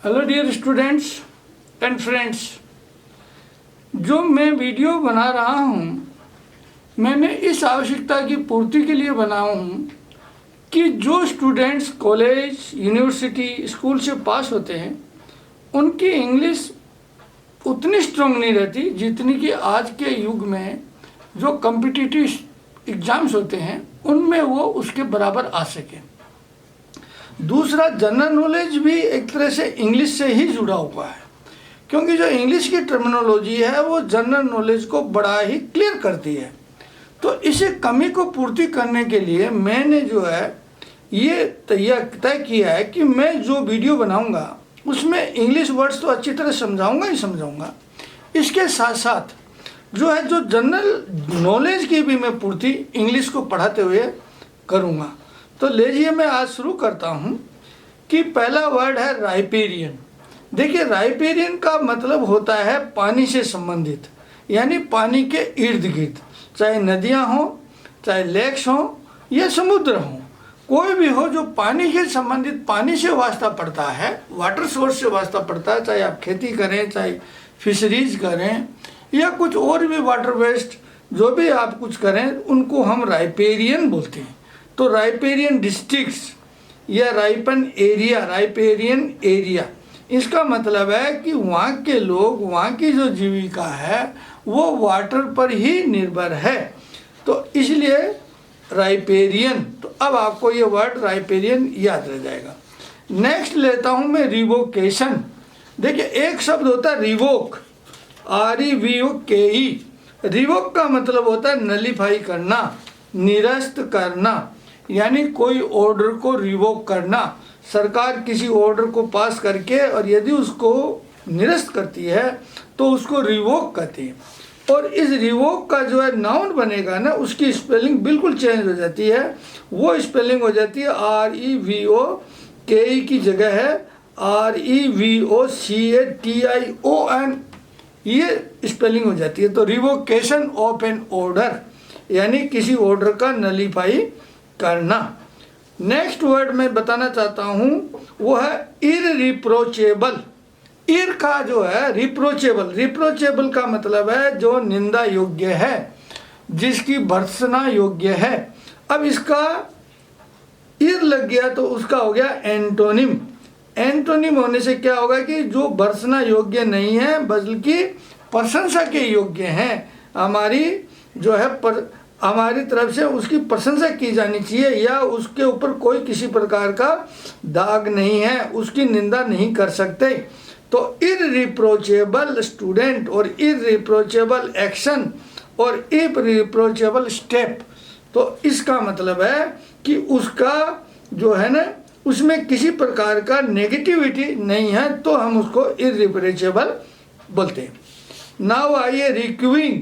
Hello dear students and friends, जो मैं video बना रहा हूँ मैंने इस आवश्यकता की पूर्ति के लिए बनाया हूँ कि जो स्टूडेंट्स कॉलेज, यूनिवर्सिटी, स्कूल से पास होते हैं उनकी इंग्लिश उतनी स्ट्रांग नहीं रहती जितनी कि आज के युग में जो कॉम्पिटिटिव एग्ज़ाम्स होते हैं उनमें वो उसके बराबर आ सके। दूसरा, जनरल नॉलेज भी एक तरह से इंग्लिश से ही जुड़ा हुआ है, क्योंकि जो इंग्लिश की टर्मिनोलॉजी है वो जनरल नॉलेज को बड़ा ही क्लियर करती है। तो इसे कमी को पूर्ति करने के लिए मैंने जो है ये तय किया है कि मैं जो वीडियो बनाऊंगा उसमें इंग्लिश वर्ड्स तो अच्छी तरह समझाऊंगा ही समझाऊंगा, इसके साथ साथ जो है जो जनरल नॉलेज की भी मैं पूर्ति इंग्लिश को पढ़ाते हुए करूँगा। तो लीजिए मैं आज शुरू करता हूँ कि पहला वर्ड है राइपेरियन। देखिए, राइपेरियन का मतलब होता है पानी से संबंधित, यानी पानी के इर्द गिर्द, चाहे नदियाँ हों, चाहे लेक्स हों या समुद्र हों, कोई भी हो जो पानी से संबंधित, पानी से वास्ता पड़ता है, वाटर सोर्स से वास्ता पड़ता है, चाहे आप खेती करें, चाहे फिशरीज करें या कुछ और भी वाटर वेस्ट जो भी आप कुछ करें, उनको हम राइपेरियन बोलते हैं। तो राइपेरियन डिस्ट्रिक्ट्स या राइपेरियन एरिया, इसका मतलब है कि वहाँ के लोग, वहाँ की जो जीविका है वो वाटर पर ही निर्भर है, तो इसलिए राइपेरियन। तो अब आपको ये वर्ड राइपेरियन याद रह जाएगा। नेक्स्ट लेता हूँ मैं रिवोकेशन। देखिए, एक शब्द होता है रिवोक, REVOKE। रिवोक का मतलब होता है नलीफाई करना, निरस्त करना, यानी कोई ऑर्डर को रिवोक करना। सरकार किसी ऑर्डर को पास करके और यदि उसको निरस्त करती है तो उसको रिवोक कहती है। और इस रिवोक का जो है नाउन बनेगा ना, उसकी स्पेलिंग बिल्कुल चेंज हो जाती है। वो स्पेलिंग हो जाती है REVOKE की जगह है REVOCATION, ये स्पेलिंग हो जाती है। तो रिवोकेशन ऑफ एन ऑर्डर, यानी किसी ऑर्डर का नलीफाई करना। नेक्स्ट वर्ड मैं बताना चाहता हूँ वो है इररिप्रोचेबल। इर का जो है रिप्रोचेबल का मतलब है जो निंदा योग्य है, जिसकी भर्त्सना योग्य है। अब इसका इर लग गया तो उसका हो गया एंटोनिम। एंटोनिम होने से क्या होगा कि जो भर्त्सना योग्य नहीं है बल्कि प्रशंसा के योग्य हैं, हमारी जो है हमारी तरफ से उसकी प्रशंसा की जानी चाहिए, या उसके ऊपर कोई किसी प्रकार का दाग नहीं है, उसकी निंदा नहीं कर सकते। तो इररिप्रोचेबल स्टूडेंट और इररिप्रोचेबल एक्शन और इररिप्रोचेबल स्टेप, तो इसका मतलब है कि उसका जो है ना उसमें किसी प्रकार का नेगेटिविटी नहीं है, तो हम उसको इररिप्रोचेबल बोलते हैं। नाउ आइए रिक्यूइंग,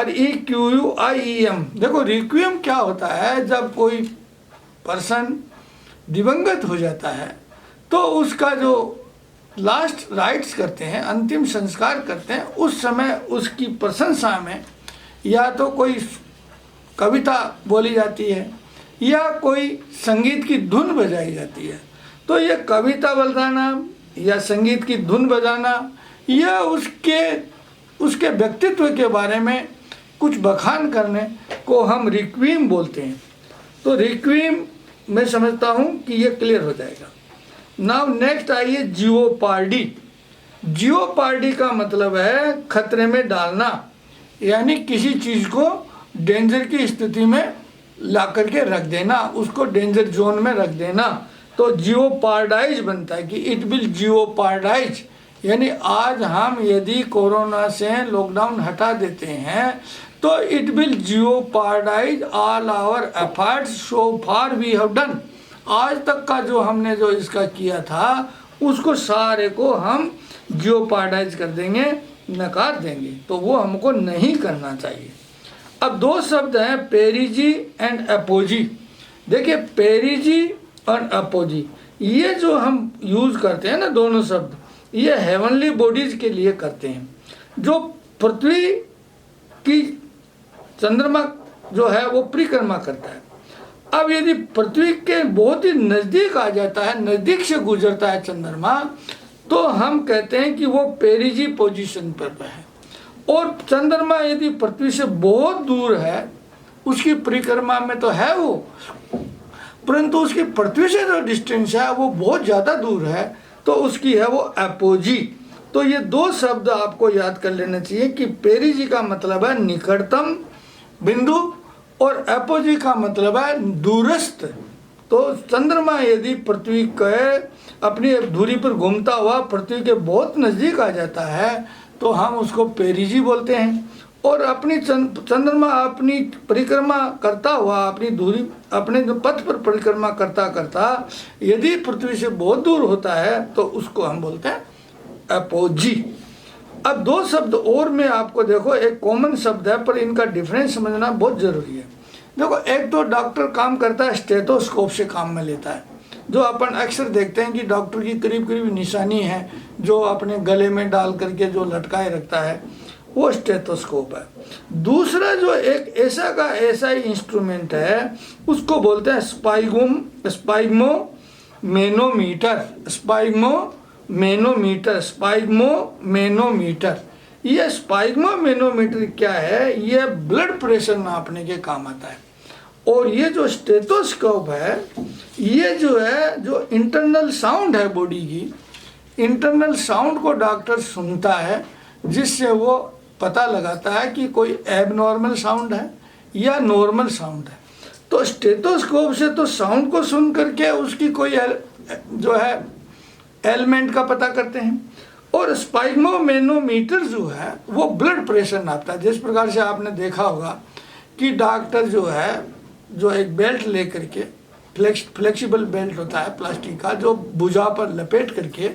REQUIEM। देखो, रिक्वियम क्या होता है, जब कोई पर्सन दिवंगत हो जाता है तो उसका जो लास्ट राइट्स करते हैं, अंतिम संस्कार करते हैं, उस समय उसकी प्रशंसा में या तो कोई कविता बोली जाती है या कोई संगीत की धुन बजाई जाती है। तो ये कविता बजाना या संगीत की धुन बजाना या उसके व्यक्तित्व के बारे में कुछ बखान करने को हम रिक्वीम बोलते हैं। तो रिक्वीम मैं समझता हूँ कि ये क्लियर हो जाएगा। नाउ नेक्स्ट आइए जियोपार्डी। जियोपार्डी का मतलब है खतरे में डालना, यानी किसी चीज़ को डेंजर की स्थिति में ला करके रख देना, उसको डेंजर जोन में रख देना। तो जियोपार्डाइज बनता है कि इट विल जियोपार्डाइज, यानी आज हम यदि कोरोना से लॉकडाउन हटा देते हैं तो it will jeopardise all our efforts so far we have done. आज तक का जो हमने जो इसका किया था उसको सारे को हम जियोपार्डाइज कर देंगे, नकार देंगे, तो वो हमको नहीं करना चाहिए। अब दो शब्द हैं पेरिजी एंड अपोजी। देखिए, पेरिजी और अपोजी ये जो हम यूज़ करते हैं ना, दोनों शब्द, ये हेवनली बॉडीज के लिए करते हैं। जो पृथ्वी की चंद्रमा जो है वो परिक्रमा करता है। अब यदि पृथ्वी के बहुत ही नज़दीक आ जाता है, नज़दीक से गुजरता है चंद्रमा, तो हम कहते हैं कि वो पेरिजी पोजीशन पर है। और चंद्रमा यदि पृथ्वी से बहुत दूर है, उसकी परिक्रमा में तो है वो, परंतु उसकी पृथ्वी से जो डिस्टेंस है वो बहुत ज़्यादा दूर है, तो उसकी है वो एपोजी। तो ये दो शब्द आपको याद कर लेना चाहिए कि पेरिजी का मतलब है निकटतम बिंदु और एपोजी का मतलब है दूरस्थ। तो चंद्रमा यदि पृथ्वी के अपनी धुरी पर घूमता हुआ पृथ्वी के बहुत नज़दीक आ जाता है तो हम उसको पेरिजी बोलते हैं। और अपनी चंद्रमा अपनी परिक्रमा करता हुआ अपनी धुरी अपने जो पथ पर परिक्रमा करता करता यदि पृथ्वी से बहुत दूर होता है तो उसको हम बोलते हैं एपोजी। अब दो शब्द और में आपको देखो, एक कॉमन शब्द है पर इनका डिफरेंस समझना बहुत ज़रूरी है। देखो, एक तो डॉक्टर काम करता है स्टेथोस्कोप से काम में लेता है, जो अपन अक्सर देखते हैं कि डॉक्टर की करीब करीब निशानी है जो अपने गले में डाल करके जो लटकाए रखता है, वो स्टेथोस्कोप है। दूसरा जो एक ऐसा का ऐसा ही इंस्ट्रूमेंट है उसको बोलते हैं स्पाइग्मोमेनोमीटर। ये स्पाइग्मोमेनोमीटर क्या है? ये ब्लड प्रेशर नापने के काम आता है। और ये जो स्टेथोस्कोप है, ये जो है जो इंटरनल साउंड है बॉडी की, इंटरनल साउंड को डॉक्टर सुनता है, जिससे वो पता लगाता है कि कोई एबनॉर्मल साउंड है या नॉर्मल साउंड है। तो स्टेथोस्कोप से तो साउंड को सुन करके उसकी कोई जो है एलिमेंट का पता करते हैं, और स्पाइग्मोमेनोमीटर जो है वो ब्लड प्रेशर नापता है। जिस प्रकार से आपने देखा होगा कि डॉक्टर जो है जो एक बेल्ट ले करके, फ्लेक्सिबल बेल्ट होता है प्लास्टिक का, जो भुजा पर लपेट करके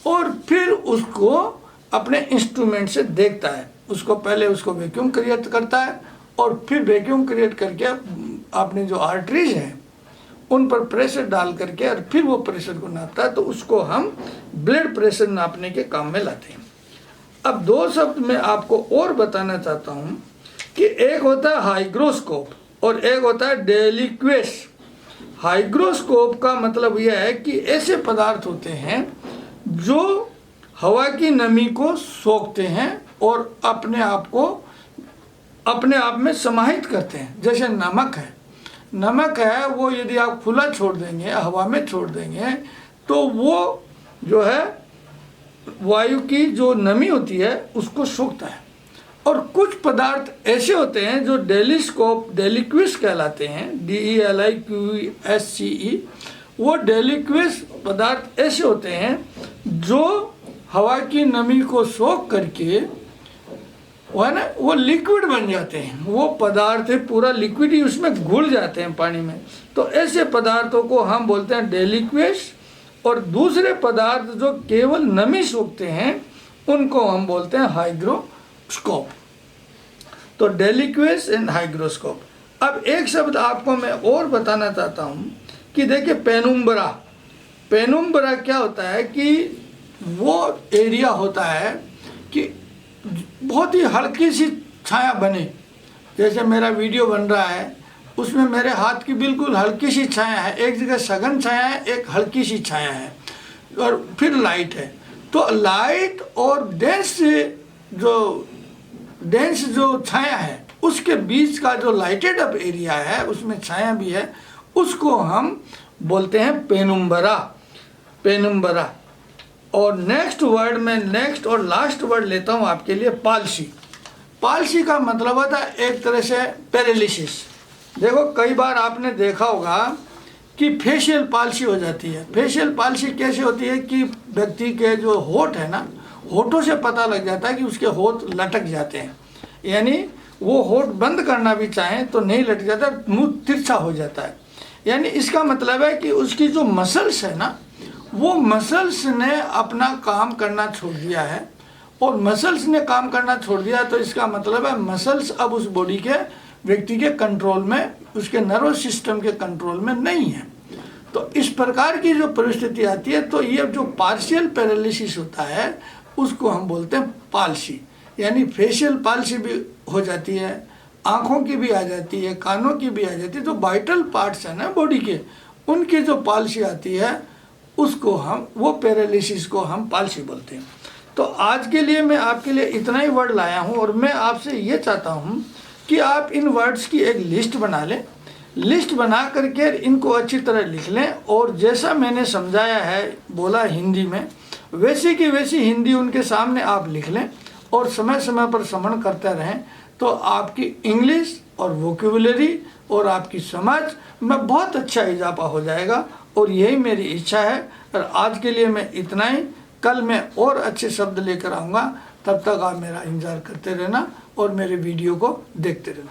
और फिर उसको अपने इंस्ट्रूमेंट से देखता है। उसको पहले उसको वैक्यूम क्रिएट करता है और फिर वैक्यूम क्रिएट करके आपने जो आर्टरीज हैं उन पर प्रेशर डाल करके और फिर वो प्रेशर को नापता है। तो उसको हम ब्लड प्रेशर नापने के काम में लाते हैं। अब दो शब्द मैं आपको और बताना चाहता हूँ कि एक होता है हाइग्रोस्कोप और एक होता है डेलिक्वेस। हाइग्रोस्कोप का मतलब यह है कि ऐसे पदार्थ होते हैं जो हवा की नमी को सोखते हैं और अपने आप में समाहित करते हैं। जैसे नमक है, नमक है वो यदि आप खुला छोड़ देंगे, हवा में छोड़ देंगे, तो वो जो है वायु की जो नमी होती है उसको सोखता है। और कुछ पदार्थ ऐसे होते हैं जो डेलिक्विस कहलाते हैं, DELIQUESCE। वो डेलिक्विस पदार्थ ऐसे होते हैं जो हवा की नमी को सोख करके वो है ना, वो लिक्विड बन जाते हैं। वो पदार्थ है पूरा लिक्विड ही उसमें घुल जाते हैं पानी में। तो ऐसे पदार्थों को हम बोलते हैं डेलिक्विस। और दूसरे पदार्थ जो केवल नमी सोखते हैं उनको हम बोलते हैं हाइग्रोस्कोप। तो डेलिक्विस एंड हाइग्रोस्कोप। अब एक शब्द आपको मैं और बताना चाहता हूँ कि देखिए पेनुम्ब्रा। पेनुम्ब्रा क्या होता है कि वो एरिया होता है कि बहुत ही हल्की सी छाया बने। जैसे मेरा वीडियो बन रहा है उसमें मेरे हाथ की बिल्कुल हल्की सी छाया है, एक जगह सघन छाया है, एक हल्की सी छाया है और फिर लाइट है। तो लाइट और डेंस जो छाया है उसके बीच का जो लाइटेड अप एरिया है उसमें छाया भी है, उसको हम बोलते हैं पेनुम्ब्रा। और नेक्स्ट वर्ड में नेक्स्ट और लास्ट वर्ड लेता हूँ आपके लिए, पाल्सी। पाल्सी का मतलब होता है एक तरह से पैरालिसिस। देखो कई बार आपने देखा होगा कि फेशियल पाल्सी हो जाती है। फेशियल पाल्सी कैसे होती है कि व्यक्ति के जो होठ है ना, होठों से पता लग जाता है कि उसके होठ लटक जाते हैं, यानी वो होठ बंद करना भी चाहें तो नहीं लटक जाता, मुंह तिरछा हो जाता है। यानी इसका मतलब है कि उसकी जो मसल्स है ना, वो मसल्स ने अपना काम करना छोड़ दिया है। और मसल्स ने काम करना छोड़ दिया तो इसका मतलब है मसल्स अब उस बॉडी के व्यक्ति के कंट्रोल में, उसके नर्वस सिस्टम के कंट्रोल में नहीं है। तो इस प्रकार की जो परिस्थिति आती है तो ये जो पार्शियल पैरालिसिस होता है उसको हम बोलते हैं पाल्सी। यानी फेशियल पाल्सी भी हो जाती है, आँखों की भी आ जाती है, कानों की भी आ जाती है। जो वाइटल पार्ट्स हैं ना बॉडी के, उनकी जो पाल्सी आती है उसको हम, वो पैरालिसिस को हम पाल्सी बोलते हैं। तो आज के लिए मैं आपके लिए इतना ही वर्ड लाया हूँ और मैं आपसे ये चाहता हूँ कि आप इन वर्ड्स की एक लिस्ट बना लें। लिस्ट बना करके इनको अच्छी तरह लिख लें और जैसा मैंने समझाया है, बोला हिंदी में, वैसी की वैसी हिंदी उनके सामने आप लिख लें और समय समय पर श्रवण करते रहें, तो आपकी इंग्लिश और वोकेबुलरी और आपकी समझ में बहुत अच्छा इजाफा हो जाएगा। और यही मेरी इच्छा है। और आज के लिए मैं इतना ही। कल मैं और अच्छे शब्द लेकर आऊँगा। तब तक आप मेरा इंतज़ार करते रहना और मेरे वीडियो को देखते रहना।